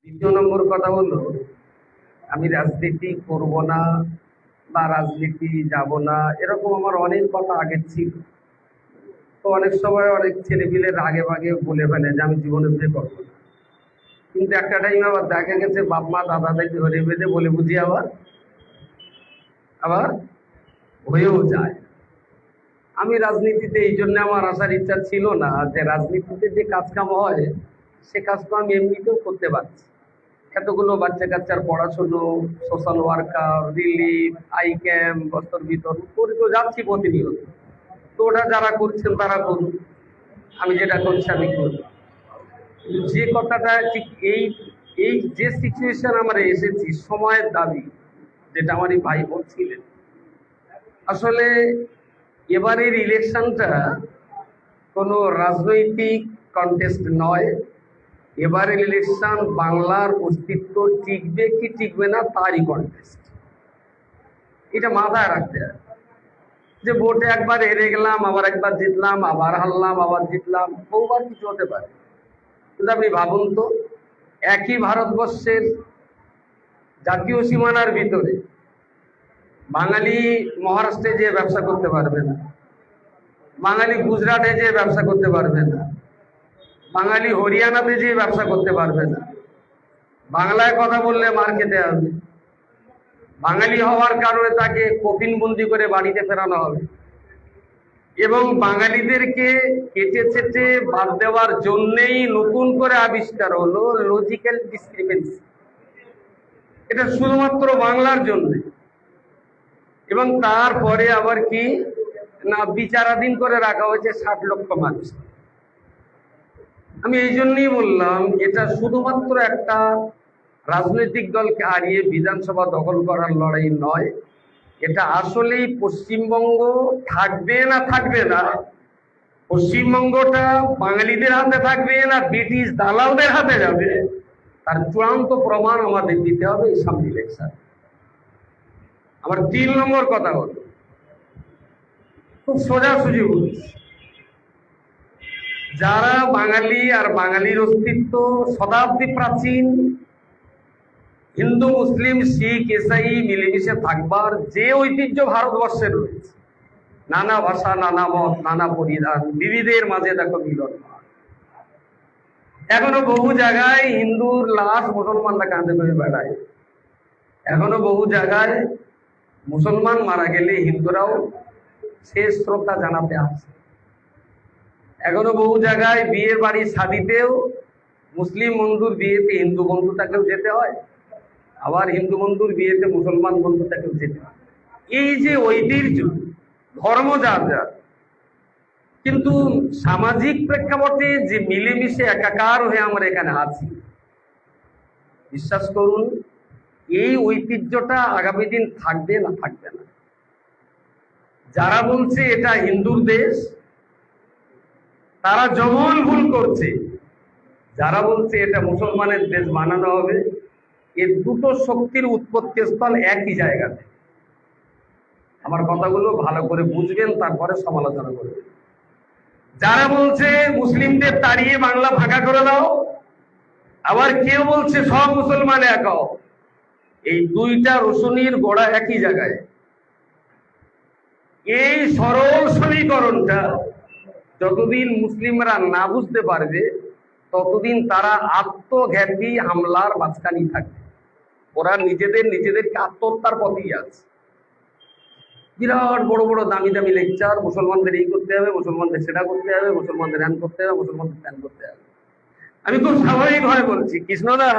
দ্বিতীয় নম্বর কথা হলো, আমি রাজনীতি করব না বা রাজনীতি যাব না, এরকম আমার অনেক কথা আগে ছিল। তো অনেক সময় অনেক ছেলেপিলে আগে ভাগে বলে ফেলে যে আমি জীবনে বিয়ে করবো না। কিন্তু একটা টাইম আবার দেখা গেছে বাপ মা দাদাদের ধরে বেঁধে বলে বুঝি আবার আবার হয়েও যায়। আমি রাজনীতিতে এই জন্য আমার আসার ইচ্ছা ছিল না যে রাজনীতিতে যে কাজকাম হয় সে কাজ তো আমি এমনিতেও করতে পারছি। এতগুলো বাচ্চা কাচ্চার পড়াশুনো, social worker, relief, eye camp, বস্ত্র বিতরণ করে তো যাচ্ছি প্রতিনিয়ত। তো ওটা যারা করছেন তারা করুন, আমি যেটা করছি আমি করি। যে কথাটা ঠিক এই এই যে সিচুয়েশন আমরা এসেছি সময়ের দাবি, যেটা আমার এই ভাই বলছিলেন, আসলে এবারের ইলেকশনটা কোনো রাজনৈতিক কন্টেস্ট নয়। এবারের ইলেকশন বাংলার অস্তিত্ব টিকবে কি টিকবে না তারই কন্টেস্ট। এটা মাথায় রাখতে হবে যে ভোটে একবার হেরে গেলাম, আবার একবার জিতলাম, আবার হারলাম, আবার জিতলাম, বহুবার কিছু হতে পারে। কিন্তু আপনি ভাবুন তো, একই ভারতবর্ষের জাতীয় সীমানার ভিতরে বাঙালি মহারাষ্ট্রে যেয়ে ব্যবসা করতে পারবে না, বাঙালি গুজরাটে যেয়ে ব্যবসা করতে পারবে না, বাঙালি হরিয়ানাতে যেয়ে ব্যবসা করতে পারবে না, বাংলায় কথা বললে মার খেতে হবে, বাঙালি হওয়ার কারণে তাকে কফিনবন্দি করে বাড়িতে ফেরানো হবে, এবং বাঙালিদেরকে কেটে ছেটে বাদ দেওয়ার জন্যেই নতুন করে আবিষ্কার হলো লজিক্যাল ডিসক্রিপেন্সি। এটা শুধুমাত্র বাংলার জন্য। এবং তারপরে আবার কি না, বিচারাধীন করে রাখা হয়েছে 60 লক্ষ মানুষ। আমি এই জন্যই বললাম এটা শুধুমাত্র একটা রাজনৈতিক দলকে হারিয়ে বিধানসভা দখল করার লড়াই নয়। এটা আসলেই পশ্চিমবঙ্গ থাকবে না থাকবে না, পশ্চিমবঙ্গটা বাঙালিদের হাতে থাকবে না ব্রিটিশ দালালদের হাতে যাবে, তার চূড়ান্ত প্রমাণ আমাদের দিতে হবে এই সামনে ইলেকশন। আমার 3 নম্বর কথা হলো, খুব সোজাসুজি বলছি, যারা বাঙালি আর বাঙালির অস্তিত্ব শতাব্দী প্রাচীন, হিন্দু মুসলিম শিখ ইসাই মিলেমিশে থাকবার যে ঐতিহ্য ভারতবর্ষের রয়েছে, নানা ভাষা, নানা মত, নানা পরিধান, বিবিধের মাঝে দেখো মিলন। এখনো বহু জায়গায় হিন্দুর লাশ মুসলমানরা কাঁধে করে বেড়ায়, এখনো বহু জায়গায় মুসলমান মারা গেলে হিন্দুরাও শেষ শ্রদ্ধা জানাতে আসে, এখনো বহু জায়গায় বিয়ের বাড়ি শাদিতেও মুসলিম বন্ধুর বিয়েতে হিন্দু বন্ধুটাকেও যেতে হয়, আবার হিন্দু বন্ধুর বিয়েতে মুসলমান বন্ধুটাকেও যেতে হয়। এই যে ঐতিহ্য, ধর্ম যার যার, কিন্তু সামাজিক প্রেক্ষাপটে যে মিলেমিশে একাকার হয়ে আমরা এখানে আছি, বিশ্বাস করুন এই ঐতিহ্যটা আগামী দিন থাকবে না থাকবে না। যারা বলছে এটা হিন্দুর দেশ তারা যেমন ভুল করছে, যারা বলছে এটা মুসলমানের দেশ বানানো হবে, এই দুটো শক্তির উৎপত্তি স্থল একই জায়গাতে। আমার কথাগুলো ভালো করে বুঝবেন, তারপরে সমালোচনা করবেন। যারা বলছে মুসলিমদের তাড়িয়ে বাংলা ফাঁকা করে দাও, আবার কেউ বলছে সব মুসলমান এক হও, এই দুইটা রসুনির গোড়া একই জায়গায়। এই সরল সমীকরণটা যতদিন মুসলিমরা না বুঝতে পারবে ততদিন তারা আত্মঘাতী হামলার মাঝখানেই থাকবে। ওরা নিজেদেরকে আত্মহত্যার পথেই আছে। বিরাট বড় বড় দামি দামি লেকচার, মুসলমানদের এই করতে হবে, মুসলমানদের সেটা করতে হবে, মুসলমানদের হ্যান করতে হবে, মুসলমানদের ত্যান করতে হবে। আমি খুব স্বাভাবিকভাবে বলছি, কৃষ্ণদা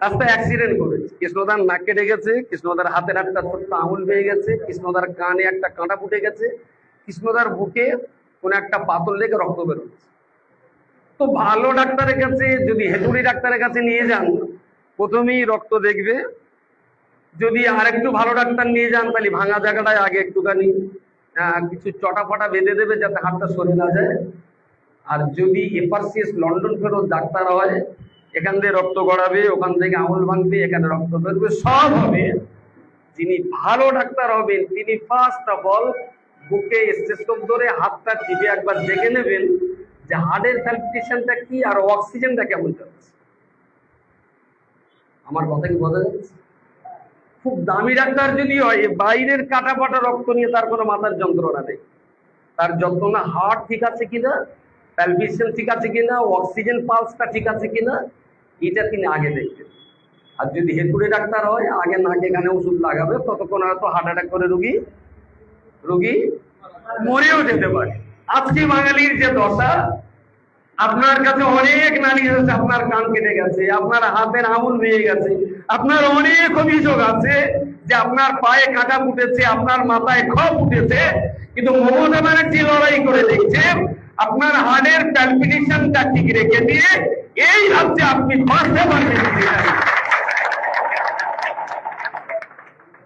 রাস্তায় অ্যাক্সিডেন্ট করেছে, কৃষ্ণদার নাক কেটে গেছে, কৃষ্ণদার হাতের একটা ছোট্ট আঙুল ভেঙে গেছে, কৃষ্ণদার কানে একটা কাঁটা ফুটে গেছে, কৃষ্ণদার বুকে কোন একটা পাথর লেগে রক্ত বেরোচ্ছে। তো ভালো ডাক্তারের কাছে, যদি হেতুড়ি ডাক্তারের কাছে নিয়ে যান প্রথমেই রক্ত দেখবে, যদি আরেকটু ভালো ডাক্তার নিয়ে যান তাহলে ভাঙা জায়গাটায় আগে একটুখানি কিছু চটাফটা বেঁধে দেবে যাতে হাতটা সরে না যায়। আর যদি এফারসিএস লন্ডন ফেরত ডাক্তার হয়, এখান থেকে রক্ত গড়াবে, ওখান থেকে আঙুল ভাঙবে, এখানে রক্ত বেরোবে, সব হবে। যিনি ভালো ডাক্তার হবেন তিনি ফার্স্ট অফ অল বুকে স্টেথোস্কোপ ধরে হাতটা টিপে একবার দেখে নেবেন যে হার্টের প্যালপিটেশনটা কি আর অক্সিজেনটা কেমন যাচ্ছে। আমার কথা কি বোঝা যাচ্ছে? খুব দামি ডাক্তার যদি হয়, বাইরের কাটা পাটা রক্ত নিয়ে তার কোনো মাথার যন্ত্রণা নেই। তার যন্ত্রণা হার্ট ঠিক আছে কিনা, প্যালপিটেশন ঠিক আছে কিনা, অক্সিজেন পালসটা ঠিক আছে কিনা, এটা তিনি আগে দেখবেন। আর যদি হেতুড়ে ডাক্তার হয়, আগে নাকে কানে ওষুধ লাগাবে, ততক্ষণ হয়তো হার্ট অ্যাটাক করে রুগী মরেও যেতে পারে। আজকে বাঙালির যে দশা, আপনার কাছে অনেক নারী আছে, আপনার কান কেটে গেছে, আপনার হাতের আঙুল ভেঙে গেছে, আপনার অনেক অভিযোগ আছে যে আপনার পায়ে কাঁটা ফুটেছে, আপনার মাথায় খপ উঠেছে, কিন্তু মমতা ব্যানার্জি লড়াই করে দেখছে আপনার হার্টের প্যালপিটেশনটা ঠিক রেখে দিয়ে এই রাজ্যে আপনি বাঁচতে পারবেন।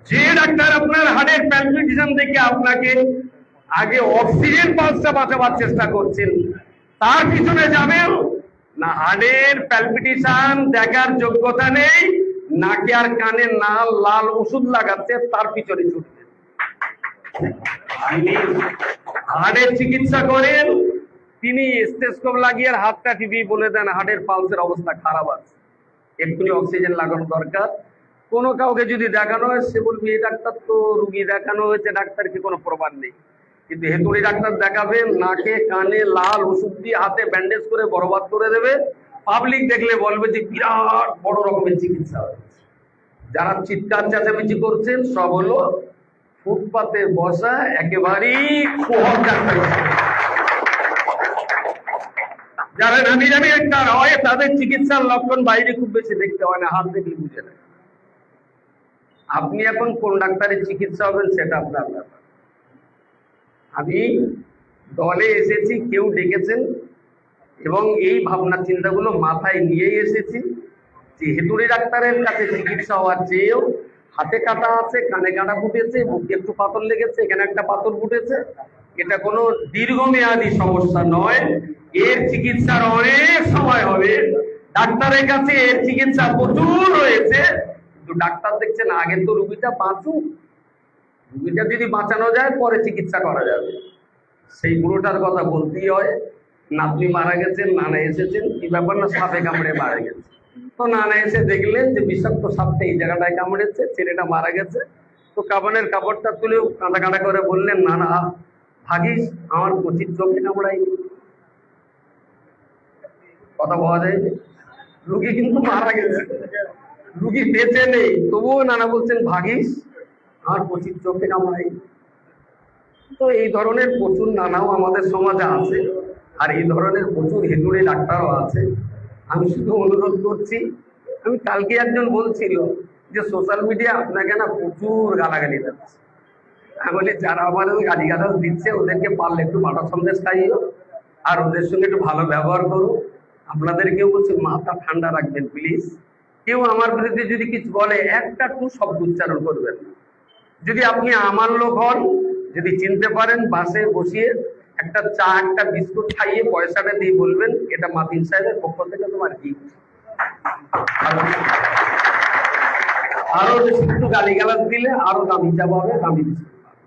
যে ডাক্তার আপনার হার্টের প্যালপিটেশন দেখে আপনাকে আগে অক্সিজেন পালসটা বাঁচাবার চেষ্টা করছেন, তার পিছনে যাবেন না, হার্টের প্যালপিটেশন দেখার যোগ্যতা নেই, নাকে আর কানে লাল ওষুধ লাগাচ্ছে, তার পিছনে ছুটবেন। হার্টের চিকিৎসা করেন, তিনি স্টেথোস্কোপ লাগিয়ে হাতটা টিপি বলে দেন হার্টের পালসের অবস্থা খারাপ আছে, এক্ষুনি অক্সিজেন লাগানো দরকার। কোনো কাউকে যদি দেখানো হয়, সে বলবে এই ডাক্তার তো রুগী দেখানো হয়েছে, ডাক্তারকে কোনো প্রমাণ নেই। কিন্তু হেতুড়ি ডাক্তার দেখাবে, নাকে কানে লাল ওষুধ দিয়ে হাতে ব্যান্ডেজ করে বরবাদ করে দেবে, পাবলিক দেখলে বলবে যে বিরাট বড় রকমের চিকিৎসা হয়েছে। যারা চিৎকার চেঁচামেচি করছেন সব হলো ফুটপাতে বসা একেবারেই খোহক ডাক্তার। যারা নামি দামি ডাক্তার হয়, তাদের চিকিৎসার লক্ষণ বাইরে খুব বেশি দেখতে হয় না, হাত দেখলে বুঝে নেয়। আপনি এখন কোন ডাক্তারের চিকিৎসা হবেন সেটা আপনার ব্যাপার। আমি দলে এসেছি, কেউ ডেকেছেন, এবং এই ভাবনা চিন্তাগুলো মাথায় নিয়েই এসেছি যে হেতুড়ি ডাক্তারের কাছে চিকিৎসা হওয়ার চেয়েও হাতে কাটা আছে, কানে কাটা ফুটেছে, বুকে একটু পাথর লেগেছে, এখানে একটা পাথর ফুটেছে, এটা কোনো দীর্ঘমেয়াদী সমস্যা নয়, এর চিকিৎসার অনেক সময় হবে। ডাক্তারের কাছে এর চিকিৎসা প্রচুর রয়েছে, কিন্তু ডাক্তার দেখছেন আগে তো রুগীটা বাঁচুক, রুগীটা যদি বাঁচানো যায় পরে চিকিৎসা করা যাবে। সেই বুড়োটার কথা বলতেই হয়। নাতনি মারা গেছেন, নানা এসেছেন, কি ব্যাপার না সাপে কামড়ে মারা গেছে। তো নানা এসে দেখলেন যে বিষাক্ত সাপটা এই জায়গাটায় কামড়েছে, ছেলেটা মারা গেছে। তো কাবানের কাপড়টা তুলে কাঁদা কাঁদা করে বললেন, নানা ভাগিস, আমার কচির চোখে কামড়াই। কথা বলা যায়, রুগী কিন্তু মারা গেছে, রুগী বেঁচে নেই, তবুও নানা বলছেন ভাগিস, আমার কচির চোখে কামড়াই। তো এই ধরনের প্রচুর নানাও আমাদের সমাজে আছে, আর এই ধরনের প্রচুর হেতুড়ে ডাক্তারও আছে। আমি শুধু অনুরোধ করছি, আমি কালকে একজন বলছিল যে সোশ্যাল মিডিয়া আপনাকে না প্রচুর গালাগালি দিচ্ছে। আমি বলি যারা আমাদের গালিগালাজ দিচ্ছে ওদেরকে পারলে একটু বাটা সন্দেশ খাইও, আর ওদের সঙ্গে একটু ভালো ব্যবহার করো। আপনাদেরকেও বলছি মাথা ঠান্ডা রাখবেন প্লিজ। কেউ আমার বিরুদ্ধে যদি কিছু বলে, একটা টু শব্দ উচ্চারণ করবেন না। যদি আপনি আমার লোক হন, যদি চিনতে পারেন, বাসে বসিয়ে একটা চা একটা বিস্কুট খাইয়ে পয়সাটা দিয়ে বলবেন এটা মাতিন সাহেবের পক্ষ থেকে তোমার গিফট। আরো একটু গালিগালাজ দিলে আরো দামি চা পাবে, দামি বিস্কুট পাবে।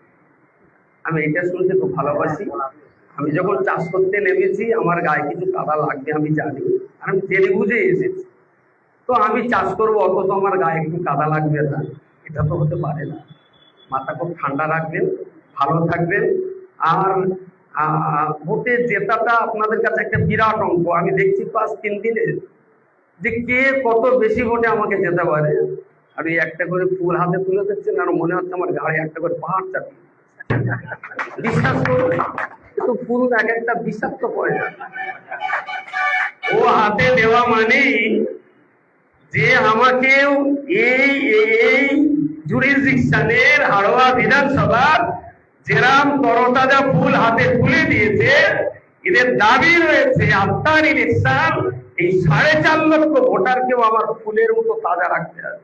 আমি এটা শুনতে খুব ভালোবাসি। আমি যখন চাষ করতে নেমেছি, আমার গায়ে কিছু কাদা লাগবে আমি জানি, আর আমি জেনে বুঝে এসেছি। তো আমি চাষ করবো, অথচ আমার গায়ে একটু কাদা লাগবে না, এটা তো হতে পারে না। মাথা খুব ঠান্ডা রাখবেন, ভালো থাকবেন। আর ভোটে জেতাটা আপনাদের কাছে একটা বিরাট অঙ্ক। আমি দেখছি 5-3 দিনে যে কে কত বেশি ভোটে আমাকে যেতে পারে। আর এই একটা করে ফুল হাতে তুলে দিচ্ছেন, আর মনে হচ্ছে আমার গাড়ি একটা করে পাহাড় চাপি। বিশ্বাস করুন, কিন্তু ফুল এক একটা বিষাক্ত পয়সা। ও হাতে দেওয়া মানেই যে আমাকেও এই জুরিসডিকশনের হাড়োয়া বিধানসভার যেরাম তরতাজা ফুল হাতে তুলে দিয়েছে, এদের দাবি রয়েছে আফটার ইলেকশন এই 4.5 লক্ষ ভোটারকেও আমার ফুলের মতো তাজা রাখতে হবে।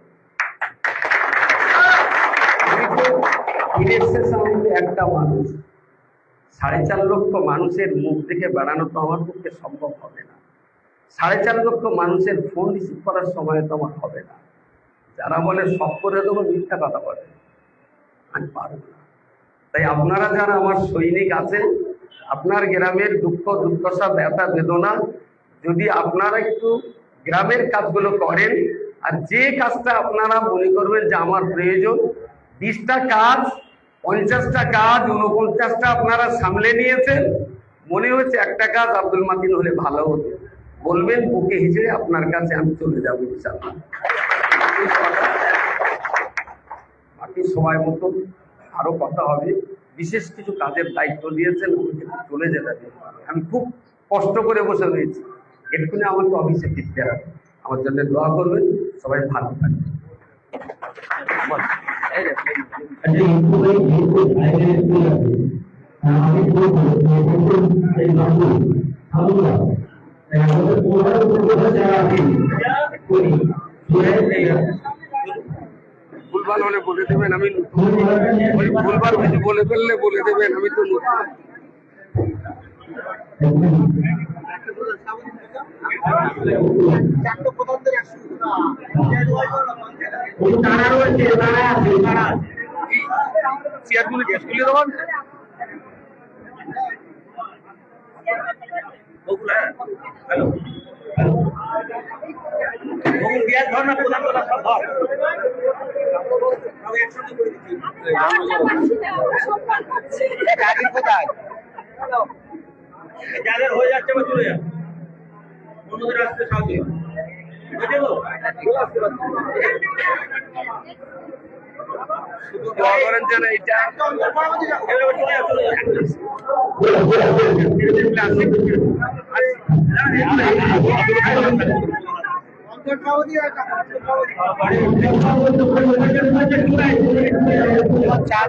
একটা মানুষ 4.5 লক্ষ মানুষের মুখ দেখে বেড়ানো তো আমার পক্ষে সম্ভব হবে না। 4.5 লক্ষ মানুষের ফোন রিসিভ করার সময় তো আমার হবে না। যারা বলে সব করে দেবো, মিথ্যা কথা বলে, আমি পারবো না। তাই আপনারা যারা আমার সৈনিক আছেন, আপনার গ্রামের দুঃখ দুর্দশা ব্যথা বেদনা যদি আপনারা একটু গ্রামের কাজগুলো করেন, আর যে কাজটা আপনারা মনে করবেন যে আমার প্রয়োজন, 20টা কাজ, 50টা কাজ, 49টা আপনারা সামলে নিয়েছেন, মনে হচ্ছে একটা কাজ আব্দুল মাতিন হলে ভালো হতো, বলবেন, বুকে হিসেবে আপনার কাছে আমি চলে যাবো ইনশাআল্লাহ। বাকি সময় মতো আরো কথা হবে। বিশেষ কিছু কাজের দায়িত্ব দিয়েছেন, আমাকে চলে যেতে হবে। আমি খুব কষ্ট করে বসে রয়েছি, এক্ষুনি আমাকে অফিসে ফিরতে হবে। আমার জন্য দোয়া করবেন, সবাই ভালো থাকবেন। ভুলভাল হলে বলে দেবেন, আমি ভুলভাল কিছু বলে ফেললে বলে দেবেন, আমি তো চেয়ারগুলো গ্যাস তুলে দেবেন। হ্যালো, গ্যাস ধর না, প্রধান কথা সব ধর, একসাথে করে দিচ্ছি। কোথায় যাদের হয়ে যাচ্ছে বা চলে যাচ্ছে, অন্যদের আসতে সাহায্য শুধু দোয়া করেন যেন এইটা চার